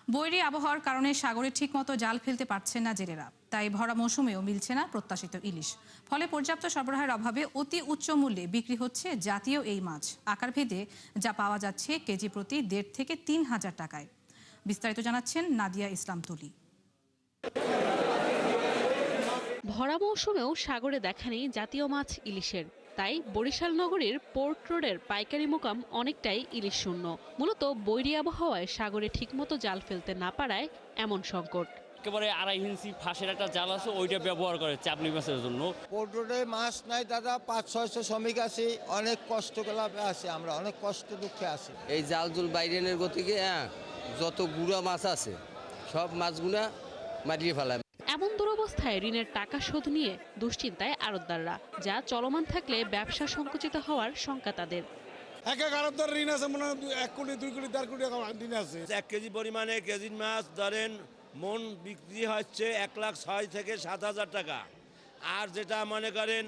বৈরী আবহাওয়ার কারণে সাগরে ঠিকমতো জাল ফেলতে পারছেন না জেলেরা, তাই ভরা মৌসুমেও মিলছে না প্রত্যাশিত ইলিশ। ফলে পর্যাপ্ত সরবরাহের অভাবে অতি উচ্চ মূল্যে বিক্রি হচ্ছে জাতীয় এই মাছ। আকারভেদে যা পাওয়া যাচ্ছে কেজি প্রতি ১.৫ থেকে ৩,০০০ টাকায়। বিস্তারিত জানাচ্ছেন নাদিয়া ইসলাম তুলি। ভরা মৌসুমেও সাগরে দেখা নেই জাতীয় মাছ ইলিশের, তাই বরিশাল নগরীর পোর্ট রোডের পাইকারি মোকাম অনেকটাই ইলিশ শূন্য। মূলত বৈরী আবহাওয়ায় সাগরে ঠিকমতো জাল ফেলতে না পারায় এমন সংকট। একেবারে ২.৫ ইঞ্চি ফাঁসের একটা জাল আছে, ওইটা ব্যবহার করে চাপনি মাছের জন্য। পোর্ট রোডে মাছ নাই দাদা, ৫০০-৬০০ শ্রমিক আছি, অনেক কষ্ট করে আছি, আমরা অনেক কষ্ট দুঃখে আছি। এই জাল জুল বাইরেনের গতিকে যত গুঁড়া মাছ আছে সব মাছগুলা মারিয়ে ফেলায়। এমন দুরবস্থায় ঋণের টাকা শোধ নিয়ে দুশ্চিন্তায় আড়তদাররা, যা চলমান থাকলে ব্যবসা সংকুচিত হওয়ার শঙ্কা তাদের। এক আড়তদার ঋণ আছে, মনে হয় ১ কোটি ২ কোটি ১.৫ কোটি ঋণ আছে। ১ কেজি পরিমাণে কেজির মাছ ধরেন মন বিক্রি হচ্ছে ১,৬০,০০০ থেকে ৭,০০০ টাকা। আর যেটা মনে করেন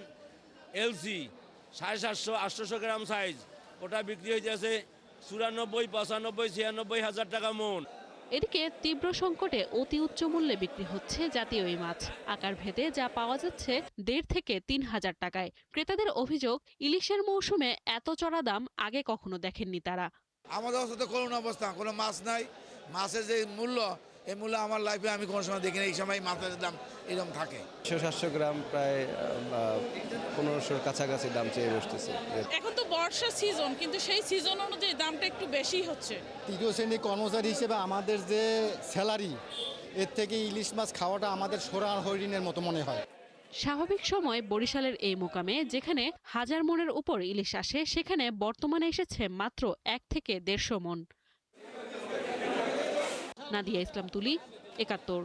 এলসি ৭৫০-৮০০ গ্রাম সাইজ, ওটা বিক্রি হয়ে যাচ্ছে ৯৪, ৯৫, ৯৬,০০০ টাকা মন। এদিকে তীব্র সংকটে অতি উচ্চ মূল্যে বিক্রি হচ্ছে জাতীয় এই মাছ। আকার ভেদে যা পাওয়া যাচ্ছে ১.৫ থেকে ৩,০০০ টাকায়। ক্রেতাদের অভিযোগ, ইলিশের মৌসুমে এত চড়া দাম আগে কখনো দেখেননি তারা। আমাদের অবস্থা তো করুণ অবস্থা, কোনো মাছ নাই। মাছের যে মূল্য, এই মূল্য আমার লাইফে আমি কোনো সময় দেখিনি। এই সময় মাছের দাম এরকম থাকে। ৬০০-৭০০ গ্রাম প্রায় ১৫০০-র কাছাকাছি দাম চেয়ে বসতেছে। এখন তো বর্ষা সিজন, কিন্তু সেই সিজন অনুযায়ী দামটা একটু বেশি হচ্ছে। তৃতীয় শ্রেণী কর্মচারী হিসেবে আমাদের যে স্যালারি, এর থেকে ইলিশ মাছ খাওয়াটা আমাদের সোনার হরিণের মতো মনে হয়। স্বাভাবিক সময় বরিশালের এই মোকামে যেখানে ১০০০ মনের উপর ইলিশ আসে, সেখানে বর্তমানে এসেছে মাত্র ১ থেকে ১৫০ মন। নাদিয়া ইসলাম তুলি, ৭১।